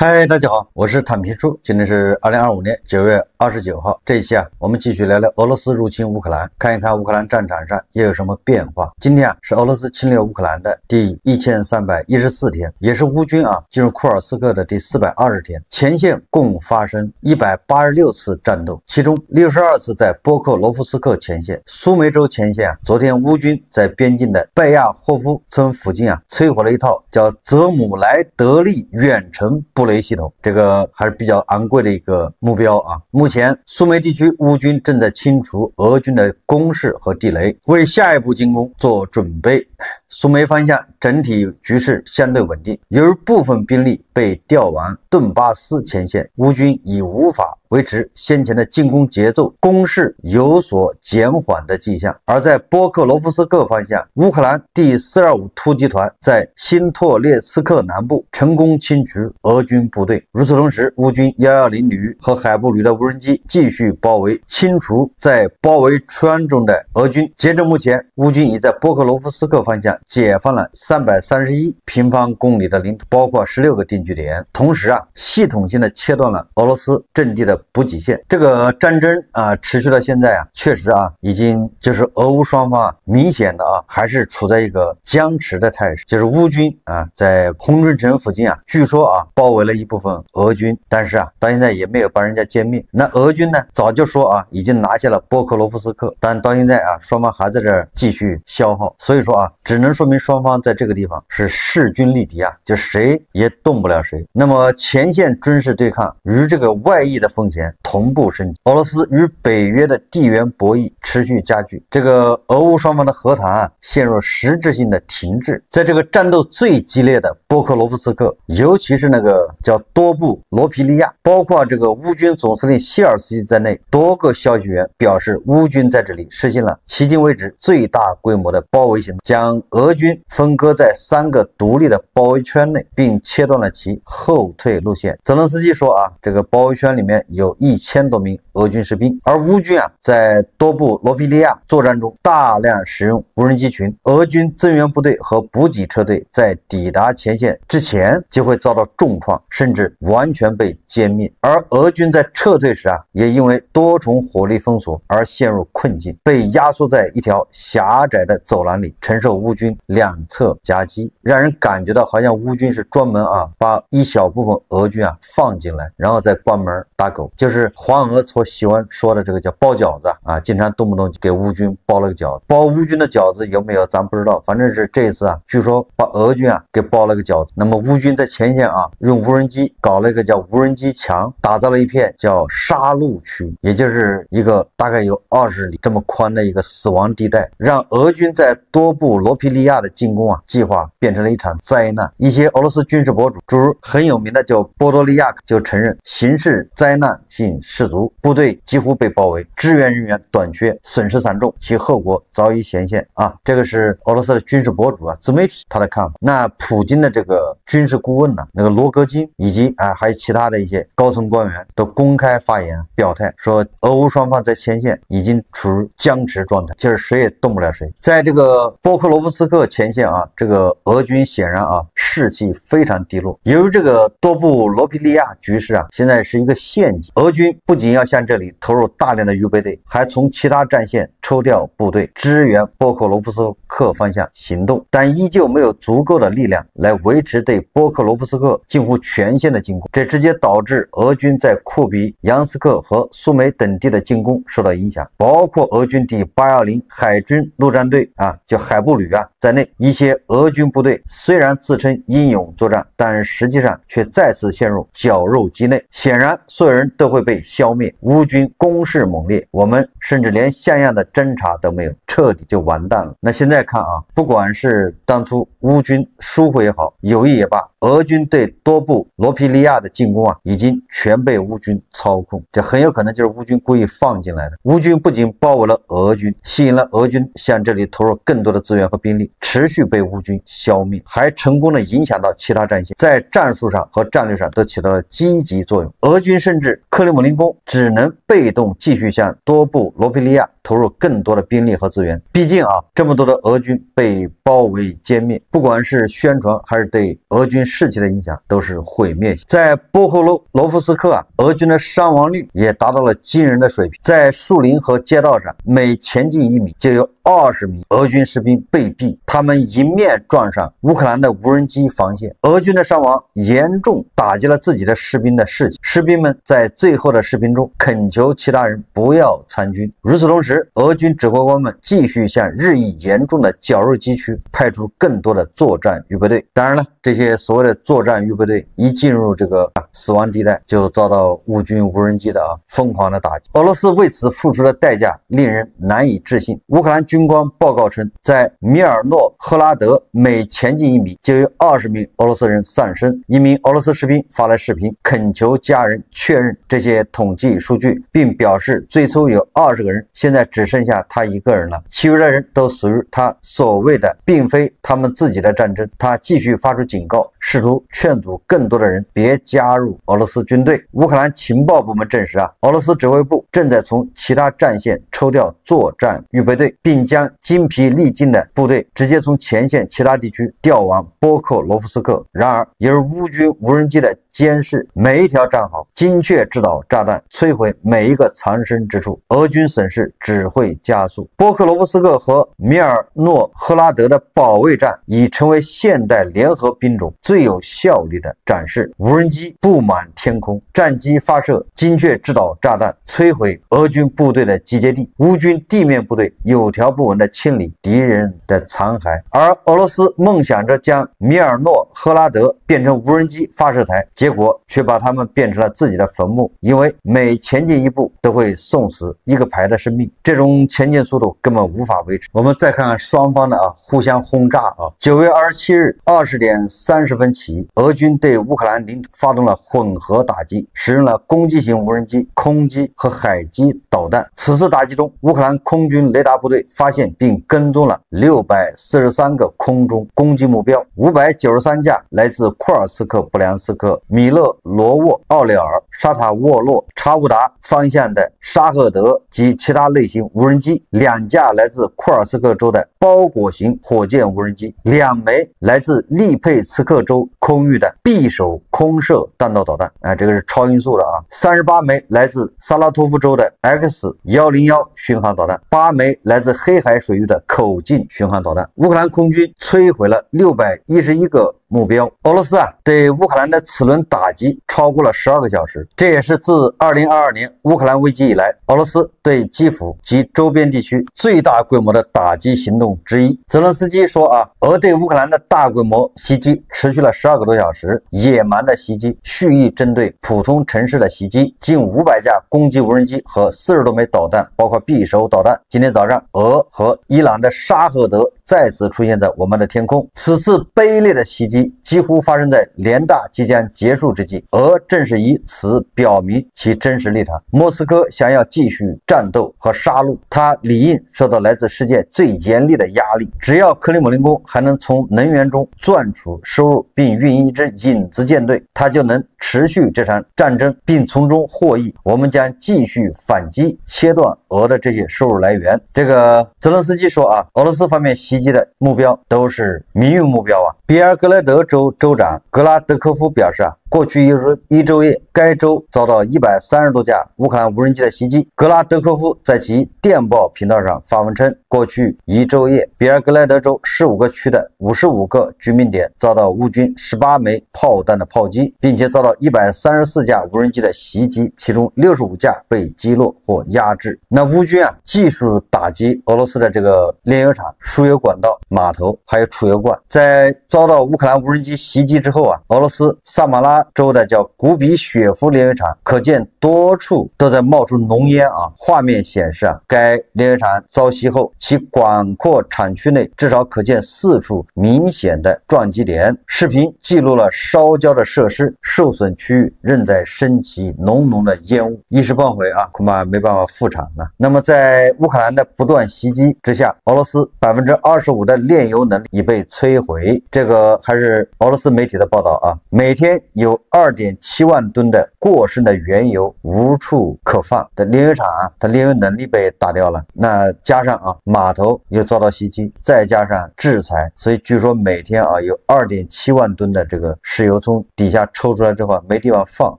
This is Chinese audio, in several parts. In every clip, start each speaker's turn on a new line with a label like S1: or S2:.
S1: 嗨，大家好，我是坦平叔。今天是2025年9月29号。这一期我们继续聊聊俄罗斯入侵乌克兰，看一看乌克兰战场上又有什么变化。今天是俄罗斯侵略乌克兰的第1314天，也是乌军进入库尔斯克的第420天。前线共发生186次战斗，其中62次在波克罗夫斯克前线。苏梅州前线昨天乌军在边境的拜亚霍夫村附近摧毁了一套叫泽姆莱德利远程布雷系统，这个还是比较昂贵的一个目标目前苏梅地区乌军正在清除俄军的工事和地雷，为下一步进攻做准备。苏梅方向整体局势相对稳定，由于部分兵力被调往顿巴斯前线，乌军已无法维持先前的进攻节奏，攻势有所减缓的迹象。而在波克罗夫斯克方向，乌克兰第425突击团在新托列茨克南部成功清除俄军部队。与此同时，乌军110旅和海部旅的无人机继续包围清除在包围圈中的俄军。截至目前，乌军已在波克罗夫斯克方向解放了331平方公里的领土，包括16个定居点。同时系统性的切断了俄罗斯阵地的补给线。这个战争持续到现在确实已经就是俄乌双方明显的还是处在一个僵持的态势。就是乌军在红准城附近据说包围了一部分俄军，但是到现在也没有把人家歼灭。那俄军呢早就说已经拿下了波克罗夫斯克，但到现在双方还在这儿继续消耗，所以说只能说明双方在这个地方是势均力敌就谁也动不了谁。那么前线军事对抗与这个外溢的风险同步升级，俄罗斯与北约的地缘博弈持续加剧，这个俄乌双方的和谈陷入实质性的停滞。在这个战斗最激烈的波克罗夫斯克，尤其是那个叫多布罗皮利亚，包括这个乌军总司令希尔斯基在内，多个消息源表示乌军在这里实行了迄今为止最大规模的包围行动，将俄军分割在3个独立的包围圈内，并切断了其后退路线。泽连斯基说这个包围圈里面有1000多名俄军士兵。而乌军在多布罗皮利亚作战中大量使用无人机群，俄军增援部队和补给车队在抵达前线之前就会遭到重创，甚至完全被歼灭。而俄军在撤退时也因为多重火力封锁而陷入困境，被压缩在一条狭窄的走廊里，承受乌军两侧夹击，让人感觉到好像乌军是专门把一小部分俄军放进来，然后再关门打狗，就是黄俄所喜欢说的这个叫包饺子经常动不动就给乌军包了个饺子。包乌军的饺子有没有咱不知道，反正是这一次据说把俄军给包了个饺子。那么乌军在前线用无人机搞了一个叫无人机墙，打造了一片叫杀戮区，也就是一个大概有20里这么宽的一个死亡地带，让俄军在多布罗皮利亚的进攻计划变成了一场灾难。一些俄罗斯军事博主，诸如很有名的叫波多利亚克，就承认形势灾难性十足，部队几乎被包围，支援人员短缺，损失惨重，其后果早已显现这个是俄罗斯的军事博主自媒体他的看法。那普京的这个军事顾问那个罗戈金以及还有其他的一些高层官员都公开发言表态说，俄乌双方在前线已经处于僵持状态，就是谁也动不了谁。在这个波克罗夫斯克前线这个俄军显然士气非常低落。由于这个多布罗皮利亚局势现在是一个陷阱，俄军不仅要向这里投入大量的预备队，还从其他战线抽调部队支援波克罗夫斯克方向行动，但依旧没有足够的力量来维持对波克罗夫斯克近乎全线的进攻，这直接导致俄军在库比扬斯克和苏梅等地的进攻受到影响，包括俄军第810海军陆战队就海部旅在内，一些俄军部队虽然自称英勇作战，但实际上却再次陷入绞肉机内。显然所有人都会被消灭，乌军攻势猛烈，我们甚至连像样的侦察都没有，彻底就完蛋了。那现在看不管是当初乌军疏忽也好，有意也罢，俄军对多布罗皮利亚的进攻已经全被乌军操控，这很有可能就是乌军故意放进来的。乌军不仅包围了俄军，吸引了俄军向这里投入更多的资源和兵力，持续被乌军消灭，还成功的影响到其他战线，在战术上和战略上都起到了积极作用。俄军甚至克里姆林宫只能被动继续向多布罗皮利亚投入更多的兵力和资源。毕竟这么多的俄军被包围歼灭，不管是宣传还是对俄军士气的影响都是毁灭性。在波霍罗夫斯克啊，俄军的伤亡率也达到了惊人的水平，在树林和街道上，每前进1米就有20名俄军士兵被毙，他们迎面撞上乌克兰的无人机防线。俄军的伤亡严重打击了自己的士兵的士气，士兵们在最后的视频中恳求其他人不要参军。与此同时，俄军指挥官们继续向日益严重的绞肉机区派出更多的作战预备队。当然了，这些所谓的作战预备队一进入这个死亡地带，就遭到乌军无人机的疯狂的打击。俄罗斯为此付出的代价令人难以置信。乌克兰军官报告称，在米尔诺赫拉德每前进1米就有20名俄罗斯人丧生。一名俄罗斯士兵发来视频，恳求家人确认这些统计数据，并表示最初有20个人，现在只剩下他一个人了，其余的人都死于他所谓的并非他们自己的战争。他继续发出警告，试图劝阻更多的人别加入俄罗斯军队。乌克兰情报部门证实俄罗斯指挥部正在从其他战线抽调作战预备队，并将精疲力尽的部队直接从前线其他地区调往波克罗夫斯克。然而，由于乌军无人机的监视每一条战壕，精确制导炸弹，摧毁每一个藏身之处，俄军损失只会加速。波克罗夫斯克和米尔诺赫拉德的保卫战已成为现代联合兵种最有效率的展示。无人机布满天空，战机发射精确制导炸弹，摧毁俄军部队的集结地。乌军地面部队有条不紊地清理敌人的残骸，而俄罗斯梦想着将米尔诺赫拉德变成无人机发射台，结果却把他们变成了自己的坟墓，因为每前进一步都会送死一个排的生命，这种前进速度根本无法维持。我们再看看双方的互相轰炸9月27日20点30分起，俄军对乌克兰领土发动了混合打击，使用了攻击型无人机、空机和海基导弹。此次打击中，乌克兰空军雷达部队发现并跟踪了643个空中攻击目标，593架来自库尔斯克、布良斯克、米勒罗沃、奥列尔、沙塔沃洛、查乌达方向的沙赫德及其他类型无人机，2架来自库尔斯克州的包裹型火箭无人机，2枚来自利佩茨克州空域的匕首空射弹道导弹，这个是超音速的，38枚来自萨拉托夫州的 X101巡航导弹，8枚来自黑海水域的口径巡航导弹。乌克兰空军摧毁了611个目标。俄罗斯对乌克兰的此轮打击超过了12个小时，这也是自2022年乌克兰危机以来，俄罗斯对基辅及周边地区最大规模的打击行动之一。泽连斯基说俄对乌克兰的大规模袭击持续了12个多小时，野蛮的袭击，蓄意针对普通城市的袭击，近500架攻击无人机和40多枚导弹，包括匕首导弹。今天早上，俄和伊朗的沙赫德再次出现在我们的天空。此次卑劣的袭击几乎发生在联大即将结束之际，俄正是以此表明其真实立场。莫斯科想要继续战斗和杀戮，它理应受到来自世界最严厉的压力。只要克里姆林宫还能从能源中赚取收入，并运营一支影子舰队，它就能持续这场战争并从中获益。我们将继续反击，切断俄的这些收入来源。这个泽连斯基说俄罗斯方面袭击的目标都是民用目标比尔格莱德州州长格拉德科夫表示过去一周夜，该州遭到130多架乌克兰无人机的袭击。格拉德科夫在其电报频道上发文称，过去一周夜，比尔格莱德州15个区的55个居民点遭到乌军18枚炮弹的炮击，并且遭到134架无人机的袭击，其中65架被击落或压制。那乌军技术打击俄罗斯的这个炼油厂、输油管道、码头还有储油罐。在遭到乌克兰无人机袭击之后俄罗斯萨马拉州的叫古比雪夫炼油厂，可见多处都在冒出浓烟画面显示该炼油厂遭袭后，其广阔产区内至少可见4处明显的撞击点。视频记录了烧焦的设施，受损区域仍在升起浓浓的烟雾，一时半会恐怕没办法复产了。那么在乌克兰的不断袭击之下，俄罗斯25%的炼油能力已被摧毁。这个还是俄罗斯媒体的报道每天有有2.7万吨的过剩的原油无处可放的炼油厂啊，它炼油能力被打掉了，那加上码头又遭到袭击，再加上制裁，所以据说每天有2.7万吨的这个石油从底下抽出来之后没地方放。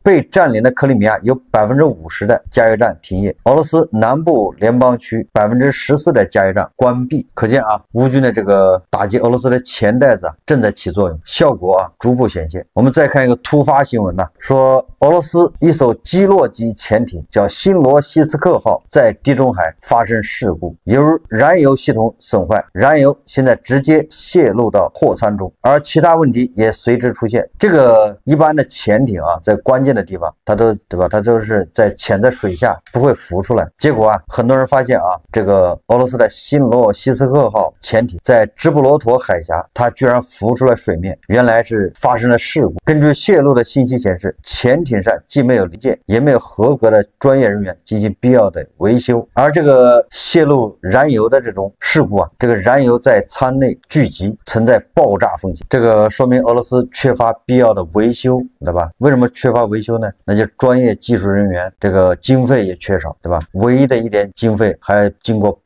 S1: 被占领的克里米亚有50%的加油站停业，俄罗斯南部联邦区14%的加油站关闭。可见乌军的这个打击俄罗斯的钱袋子正在起作用，效果逐步显现。我们再看一个突发新闻说俄罗斯一艘基洛级潜艇叫新罗西斯克号在地中海发生事故，由于燃油系统损坏，燃油现在直接泄露到货舱中，而其他问题也随之出现。这个一般的潜艇在关键的地方它都是潜在水下不会浮出来，结果很多人发现这个俄罗斯的新罗西斯克号潜艇在直布罗陀海峡它居然浮出了水面，原来是发生了事故。根据泄露的信息显示，潜艇上既没有零件，也没有合格的专业人员进行必要的维修，而这个泄露燃油的这种事故这个燃油在舱内聚集，存在爆炸风险。这个说明俄罗斯缺乏必要的维修，对吧？为什么缺乏维修呢？那就是专业技术人员，这个经费也缺少，对吧？唯一的一点经费还经过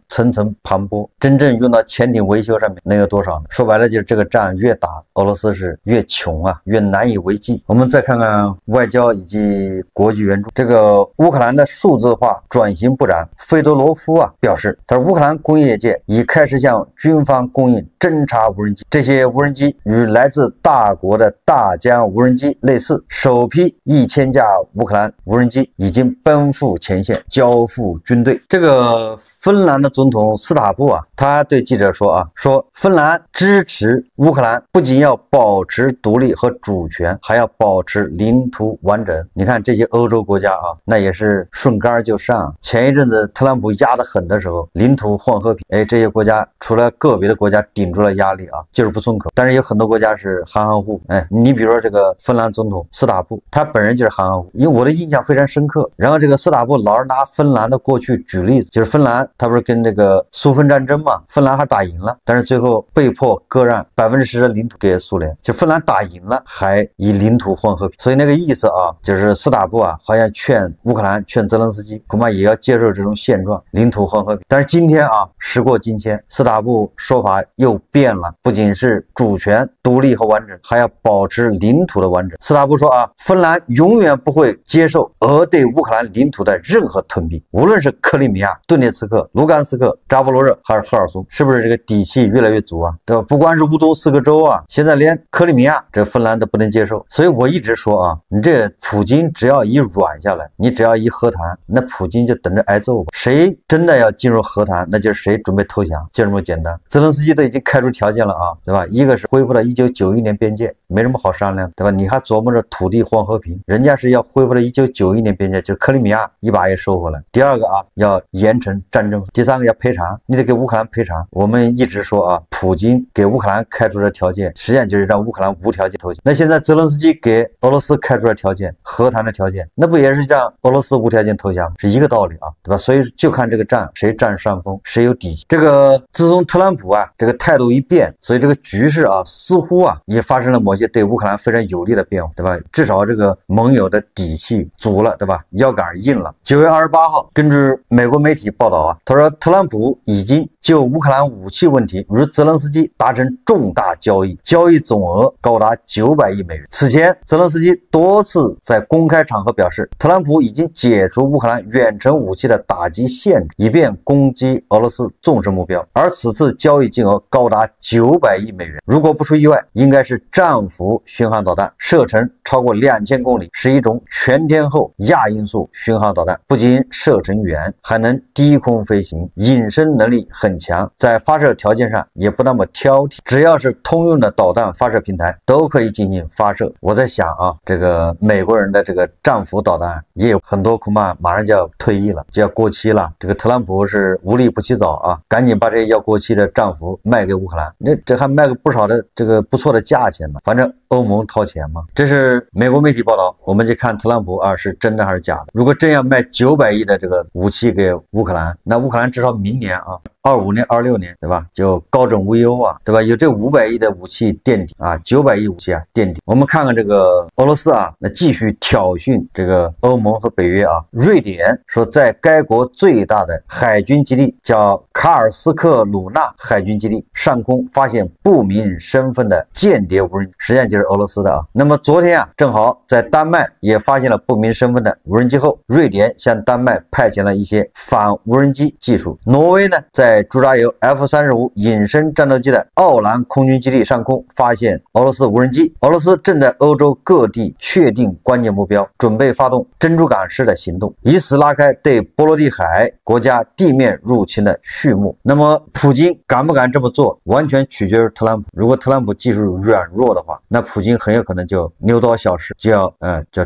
S1: 层层盘剥，真正用到潜艇维修上面能有多少呢？说白了就是这个仗越打，俄罗斯是越穷越难以为继。我们再看看外交以及国际援助。这个乌克兰的数字化转型部长费多罗夫表示，他说乌克兰工业界已开始向军方供应侦察无人机，这些无人机与来自大国的大疆无人机类似，首批1000架乌克兰无人机已经奔赴前线交付军队。这个芬兰的总统斯塔布他对记者说说芬兰支持乌克兰不仅要保持独立和主权，还要保持领土完整。你看这些欧洲国家那也是顺杆就上。前一阵子特朗普压得狠的时候，领土换和平，这些国家除了个别的国家顶住了压力就是不松口，但是有很多国家是含含糊糊。你比如说这个芬兰总统斯塔布，他本人就是含含糊糊，因为我的印象非常深刻。然后这个斯塔布老是拿芬兰的过去举例子，就是芬兰他不是跟这个苏芬战争嘛，芬兰还打赢了，但是最后被迫割让10%的领土给苏联，就芬兰打赢了还以领土换和平。所以那个意思就是斯塔布好像劝乌克兰，劝泽连斯基恐怕也要接受这种现状，领土换和平。但是今天时过境迁，斯塔布说法又变了，不仅是主权独立和完整，还要保持领土的完整。斯塔布说芬兰永远不会接受俄对乌克兰领土的任何吞并，无论是克里米亚、顿涅茨克、卢甘斯克、扎波罗热还是赫尔松，是不是这个底气越来越足对吧？不光是乌东4个州现在连克里米亚这芬兰都不能接受。所以我一直说你这普京只要一软下来，你只要一和谈，那普京就等着挨揍吧。谁真的要进入和谈，那就是谁准备投降，就这么简单。泽连斯基都已经开出条件了对吧？一个是恢复到1991年边界，没什么好商量，对吧？你还琢磨着土地换和平，人家是要恢复到1991年边界，就是克里米亚一把也收回来。第二个要严惩战争，第三个要赔偿，你得给乌克兰赔偿。我们一直说普京给乌克兰开出的条件，实际上就是让乌克兰无条件投降。那现在泽连斯基给俄罗斯开出的条件，和谈的条件，那不也是让俄罗斯无条件投降，是一个道理对吧？所以就看这个仗谁占上风，谁有底气。这个自从特朗普这个态度一变，所以这个局势似乎也发生了某些对乌克兰非常有利的变化，对吧？至少这个盟友的底气足了，对吧？腰杆硬了。9月28号，根据美国媒体报道他说特朗普已经就乌克兰武器问题与泽连斯基达成重大交易，交易总额高达900亿美元。此前泽连斯基多次在公开场合表示，特朗普已经解除乌克兰远程武器的打击限制，以便攻击俄罗斯纵深目标，而此次交易金额高达900亿美元。如果不出意外，应该是战斧巡航导弹，射程超过2000公里，是一种全天候亚音速巡航导弹，不仅射程远，还能低空飞行，隐身能力很强，在发射条件上也不那么挑剔，只要是通用的导弹发射平台都可以进行发射。我在想这个美国人的这个战斧导弹也有很多恐怕马上就要退役了，就要过期了。这个特朗普是无利不起早赶紧把这些要过期的战斧卖给乌克兰，这还卖个不少的这个不错的价钱呢，反正欧盟掏钱嘛。这是美国媒体报道，我们就看特朗普是真的还是假的。如果真要卖900亿的这个武器给乌克兰，那乌克兰至少明年25年、26年，对吧？就高枕无忧啊，对吧？有这500亿的武器垫底啊，900亿武器啊垫底。我们看看这个俄罗斯啊，那继续挑衅这个欧盟和北约啊。瑞典说，在该国最大的海军基地叫卡尔斯克鲁纳海军基地上空发现不明身份的间谍无人机，实际上就是俄罗斯的啊。那么昨天啊，正好在丹麦也发现了不明身份的无人机后，瑞典向丹麦派遣了一些反无人机技术。挪威呢，在驻扎有 F-35隐身战斗机的奥兰空军基地上空发现俄罗斯无人机。俄罗斯正在欧洲各地确定关键目标，准备发动珍珠港式的行动，以此拉开对波罗的海国家地面入侵的序幕。那么普京敢不敢这么做，完全取决于特朗普。如果特朗普技术软弱的话，那普京很有可能就牛刀小试，就要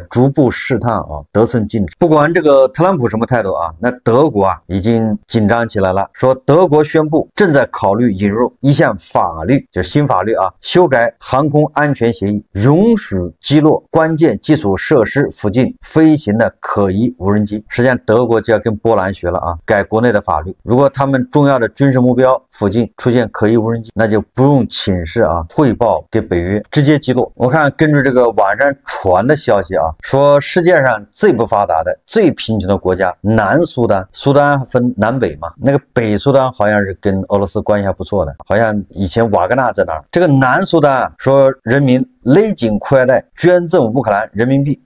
S1: 逐步试探啊，得寸进尺。不管这个特朗普什么态度啊，那德国啊已经紧张起来了，说德国宣布正在考虑引入一项法律，就是新法律啊，修改航空安全协议，允许击落关键基础设施附近飞行的可疑无人机。实际上德国就要跟波兰学了啊，改国内的法律。如果他们重要的军事目标附近出现可疑无人机，那就不用请示啊，汇报给北约，直接击落。我看根据这个网上传的消息啊，说世界上最不发达的、最贫穷的国家南苏丹，苏丹分南北嘛，那个北苏丹好像是跟俄罗斯关系还不错的，好像以前瓦格纳在那儿。这个南苏丹啊，说人民勒紧裤腰带捐赠乌克兰人民币，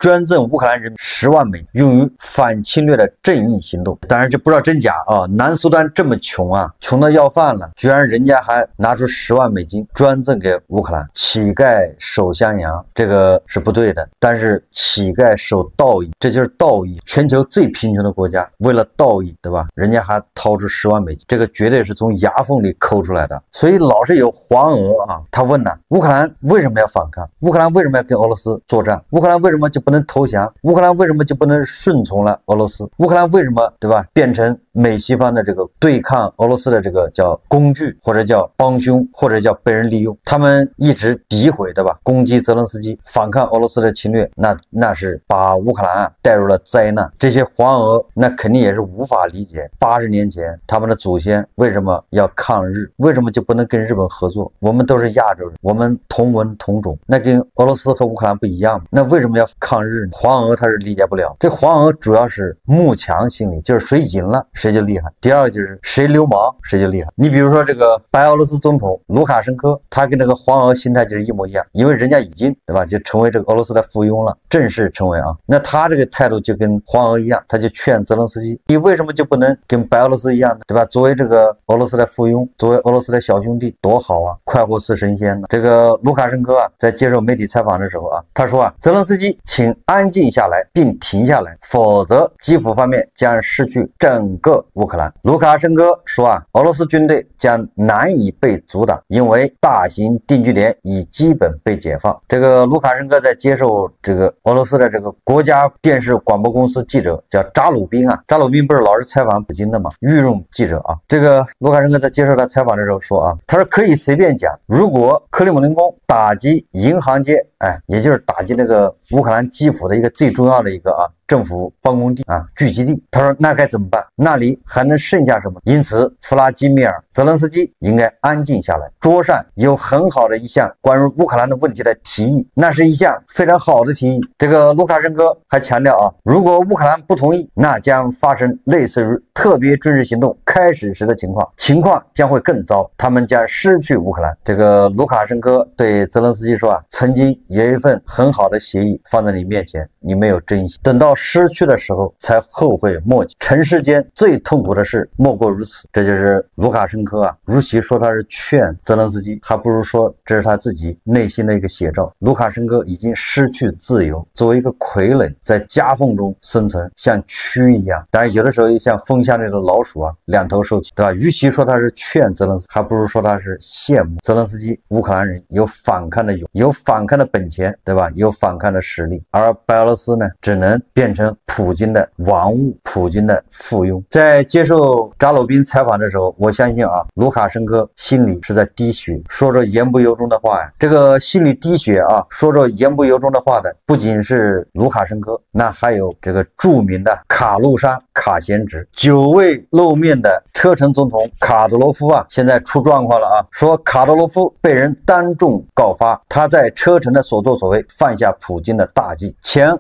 S1: 捐赠乌克兰人民10万美元，用于反侵略的正义行动。当然这不知道真假啊，南苏丹这么穷啊，穷到要饭了，居然人家还拿出10万美金捐赠给乌克兰。乞丐守襄阳，这个是不对的，但是乞丐守道义，这就是道义。全球最贫穷的国家为了道义，对吧？人家还掏出10万美金，这个绝对是从牙缝里抠出来的。所以老是有黄俄啊，他问呢，乌克兰为什么要反抗？乌克兰为什么要跟俄罗斯作战？乌克兰为什么就不能投降？乌克兰为什么就不能顺从了俄罗斯？乌克兰为什么，对吧，变成美西方的这个对抗俄罗斯的这个叫工具，或者叫帮凶，或者叫被人利用？他们一直诋毁，对吧，攻击泽连斯基，反抗俄罗斯的侵略，那是把乌克兰带入了灾难。这些黄俄那肯定也是无法理解80年前他们的祖先为什么要抗日，为什么就不能跟日本合作？我们都是亚洲人，我们同文同种，那跟俄罗斯和乌克兰不一样，那为什么要抗日呢？黄俄他是理解不了。这黄俄主要是慕强心理，就是谁赢了谁就厉害，第二个就是谁流氓谁就厉害。你比如说这个白俄罗斯总统卢卡申科，他跟这个黄俄心态就是一模一样，因为人家已经，对吧，就成为这个俄罗斯的附庸了，正式成为啊。那他这个态度就跟黄俄一样，他就劝泽连斯基，你为什么就不能跟白俄罗斯一样呢？对吧？作为这个俄罗斯的附庸，作为俄罗斯的小兄弟，多好啊，快活似神仙呢。这个卢卡申科啊，在接受媒体采访的时候啊，他说啊，泽连斯基请安静下来并停下来，否则基辅方面将失去整个乌克兰。卢卡申科说啊，俄罗斯军队将难以被阻挡，因为大型定居点已基本被解放。这个卢卡申科在接受这个俄罗斯的这个国家电视广播公司记者叫扎鲁宾啊，扎鲁宾不是老是采访普京的吗？御用记者啊。这个卢卡申科在接受他采访的时候说啊，他说可以随便讲，如果克里姆林宫打击银行街，也就是打击那个乌克兰基辅的一个最重要的一个政府办公地啊，聚集地。他说那该怎么办？那里还能剩下什么？因此弗拉基米尔·泽连斯基应该安静下来。桌上有很好的一项关于乌克兰的问题的提议，那是一项非常好的提议。这个卢卡申科还强调啊，如果乌克兰不同意，那将发生类似于特别军事行动开始时的情况将会更糟，他们将失去乌克兰。这个卢卡申科对泽连斯基说啊，曾经有一份很好的协议放在你面前，你没有珍惜，等到失去的时候才后悔莫及。尘世间最痛苦的事莫过如此。这就是卢卡申科啊，与其说他是劝泽连斯基，还不如说这是他自己内心的一个写照。卢卡申科已经失去自由，作为一个傀儡在夹缝中生存，像蛆一样，但是有的时候又像风箱里的老鼠啊，两头受气，对吧？与其说他是劝泽连斯基，还不如说他是羡慕泽连斯基乌克兰人有反抗的勇，有反抗的本钱，对吧？有反抗的实力，而白俄罗斯呢，只能变变成普京的玩物，普京的附庸。在接受扎鲁宾采访的时候，我相信啊，卢卡申科心里是在滴血，说着言不由衷的话呀。这个心里滴血啊，说着言不由衷的话的，不仅是卢卡申科，那还有这个著名的卡路山卡贤侄，久未露面的车臣总统卡德罗夫啊，现在出状况了啊，说卡德罗夫被人当众告发，他在车臣的所作所为犯下普京的大忌。前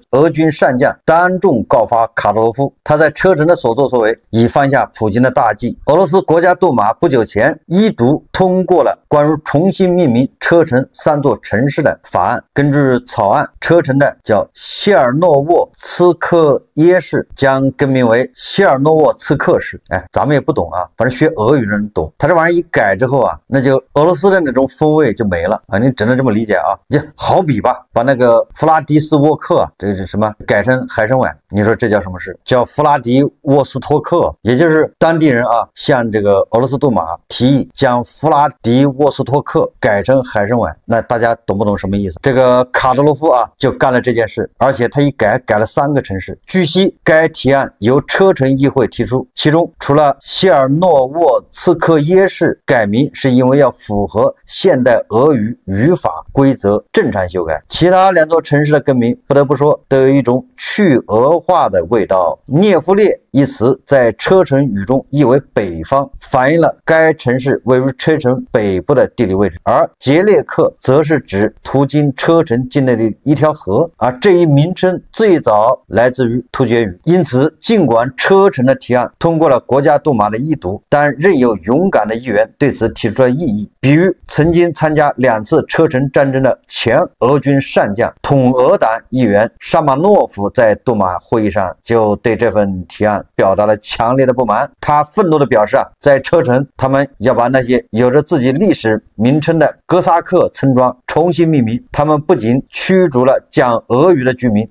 S1: 俄军上将当众告发卡德罗夫，他在车臣的所作所为已犯下普京的大忌。俄罗斯国家杜马不久前一读通过了关于重新命名车臣3座城市的法案，根据草案，车臣的叫谢尔诺沃茨科耶市将更名为谢尔诺沃茨克市。哎，咱们也不懂啊，反正学俄语的人懂。他这玩意儿一改之后啊，那就俄罗斯的那种风味就没了啊，你只能这么理解啊。就好比吧，把那个弗拉迪斯沃克这个是什么改成海参崴，你说这叫什么事？叫弗拉迪沃斯托克，也就是当地人啊向这个俄罗斯杜马提议将弗拉迪沃斯托克改成海参崴，那大家懂不懂什么意思？这个卡德罗夫啊就干了这件事，而且他一改了3个城市。据悉，该提案由车臣议会提出，其中除了谢尔诺沃茨科耶市改名是因为要符合现代俄语语法规则正常修改，其他2座城市的更名不得不说都有一种去俄化的味道。涅夫列一词在车臣语中意为北方，反映了该城市位于车臣北部的地理位置，而捷列克则是指途经车臣境内的一条河，而这一名称最早来自于突厥语。因此，尽管车臣的提案通过了国家杜马的一读，但仍有勇敢的议员对此提出了异议。比如曾经参加2次车臣战争的前俄军上将统俄党议员沙马诺夫在杜马会议上就对这份提案表达了强烈的不满。他愤怒地表示啊，在车臣他们要把那些有着自己历史名称的哥萨克村庄重新命名，他们不仅驱逐了讲俄语的居民，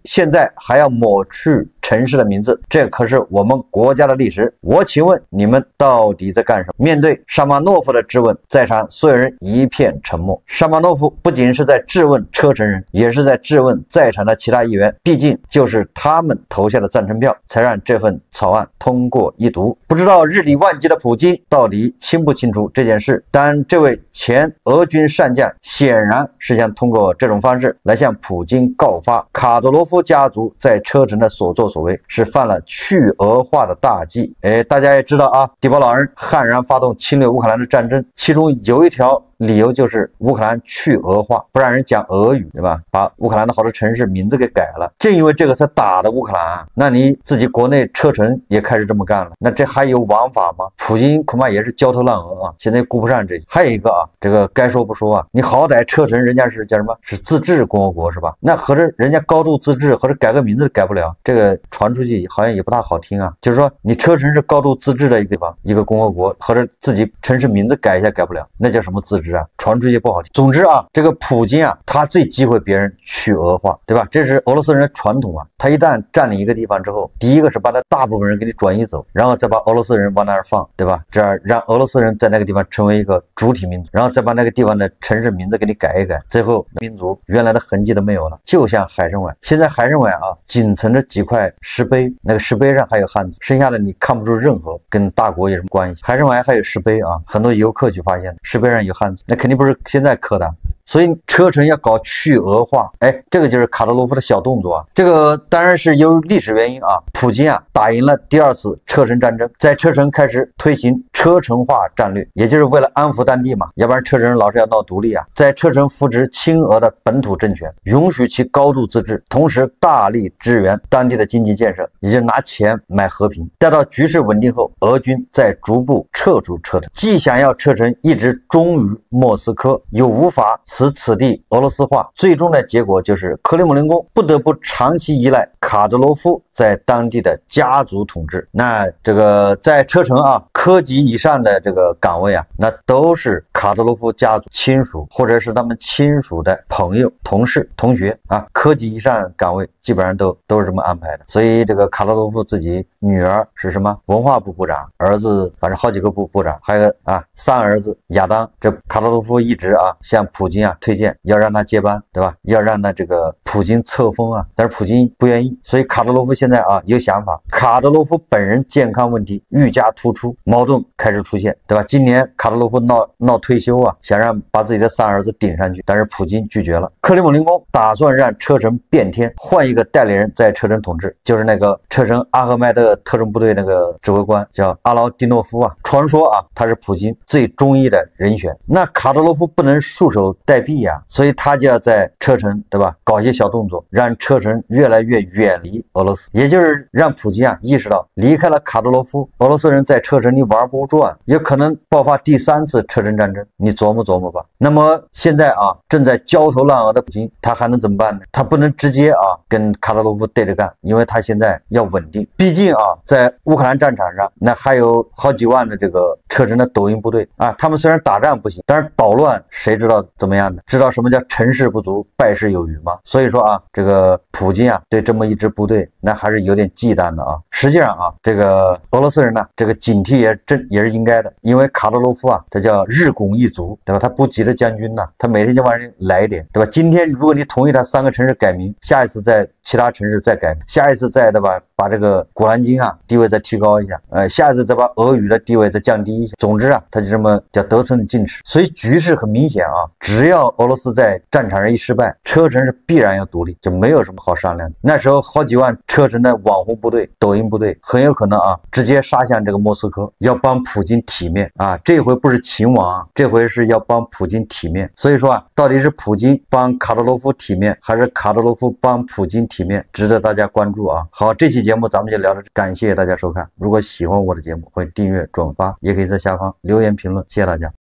S1: 现在还要抹去城市的名字，这可是我们国家的历史。我请问你们到底在干什么？面对沙马诺夫的质问，在场所有人一片沉默。沙马诺夫不仅是在质问车臣人，也是在质问在场的其他议员，毕竟就是他们投下的赞成票，才让这份草案通过一读。不知道日理万机的普京到底清不清楚这件事，但这位前俄军上将显然是想通过这种方式来向普京告发卡德罗夫家族在车臣的所作所为是犯了去俄化的大忌。大家也知道啊，迪波老人悍然发动侵略乌克兰的战争，其中有一条理由就是乌克兰去俄化，不让人讲俄语，对吧？把乌克兰的好多城市名字给改了，正因为这个才打的乌克兰啊。那你自己国内车臣也开始这么干了，那这还有王法吗？普京恐怕也是焦头烂额啊，现在顾不上这些。还有一个啊，这个该说不说啊，你好歹车臣人家是叫什么？是自治共和国是吧？那合着人家高度自治，合着改个名字改不了，这个传出去好像也不大好听啊。就是说你车臣是高度自治的一个地方，一个共和国，合着自己城市名字改一下改不了，那叫什么自治啊？传出去不好听。总之啊，这个普京啊，他最忌讳别人去俄化，对吧？这是俄罗斯人的传统啊。他一旦占领一个地方之后，第一个是把他大部分人给你转移走，然后再把俄罗斯人往那儿放，对吧？这样让俄罗斯人在那个地方成为一个主体民族，然后再把那个地方的城市名字给你改一改，最后民族原来的痕迹都没有了。就像海参崴，现在海参崴啊，仅存着几块石碑，那个石碑上还有汉字，剩下的你看不出任何跟大国有什么关系。海参崴还有石碑啊，很多游客去发现石碑上有汉字，那肯定不是现在刻的。所以车臣要搞去俄化，这个就是卡德罗夫的小动作啊。这个当然是由于历史原因啊，普京啊打赢了第2次车臣战争，在车臣开始推行车臣化战略，也就是为了安抚当地嘛，要不然车臣人老是要闹独立啊。在车臣扶植亲俄的本土政权，允许其高度自治，同时大力支援当地的经济建设，也就是拿钱买和平。待到局势稳定后，俄军再逐步撤出车臣，既想要车臣一直忠于莫斯科，又无法使此地俄罗斯化，最终的结果就是克里姆林宫不得不长期依赖卡德罗夫在当地的家族统治。那这个在车臣啊，科级以上的这个岗位啊，那都是卡德罗夫家族亲属或者是他们亲属的朋友、同事、同学啊，科级以上岗位基本上都是这么安排的。所以这个卡德罗夫自己女儿是什么？文化部部长，儿子反正好几个部长，还有3儿子亚当。这卡德罗夫一直啊向普京京啊推荐要让他接班，对吧？要让他这个普京册封啊，但是普京不愿意，所以卡德罗夫现在啊有想法。卡德罗夫本人健康问题愈加突出，矛盾开始出现，对吧？今年卡德罗夫闹退休啊，想让把自己的3儿子顶上去，但是普京拒绝了。克里姆林宫打算让车臣变天，换一个代理人在车臣统治，就是那个车臣阿赫迈德特种部队那个指挥官叫阿劳蒂诺夫啊，传说啊他是普京最中意的人选。那卡德罗夫不能束手待毙呀，所以他就要在车臣，对吧，搞一些小动作，让车臣越来越远离俄罗斯，也就是让普京啊意识到，离开了卡德罗夫，俄罗斯人在车臣你玩不转，有可能爆发第3次车臣战争，你琢磨琢磨吧。那么现在啊正在焦头烂额的普京，他还能怎么办呢？他不能直接啊跟卡德罗夫对着干，因为他现在要稳定，毕竟啊在乌克兰战场上那还有好几万的这个车臣的抖音部队啊，他们虽然打仗不行，但是捣乱谁知道怎么样呢？知道什么叫成事不足败事有余吗？所以说啊这个普京啊对这么一支部队那还是有点忌惮的啊。实际上啊这个俄罗斯人呢这个警惕也是应该的，因为卡德罗夫啊他叫日拱一卒，对吧？他不急着将军呐，他每天就往上来一点，对吧？今天如果你同意他3个城市改名，下一次在其他城市再改，下一次再对吧把这个古兰经啊地位再提高一下，下一次再把俄语的地位再降低一下。总之啊他就这么叫得寸进尺，所以局势很明显啊，只要俄罗斯在战场上一失败，车臣是必然要独立，就没有什么好商量的。那时候好几万车臣的网红部队抖音部队很有可能啊直接杀向这个莫斯科，要帮普京体面啊，这回不是秦王啊，这回是要帮普京体面。所以说啊到底是普京帮卡德罗夫体面，还是卡德罗夫帮普京体面，值得大家关注啊。好，这期节目咱们就聊到这，感谢大家收看。如果喜欢我的节目，欢迎订阅转发，也可以在下方留言评论，谢谢大家。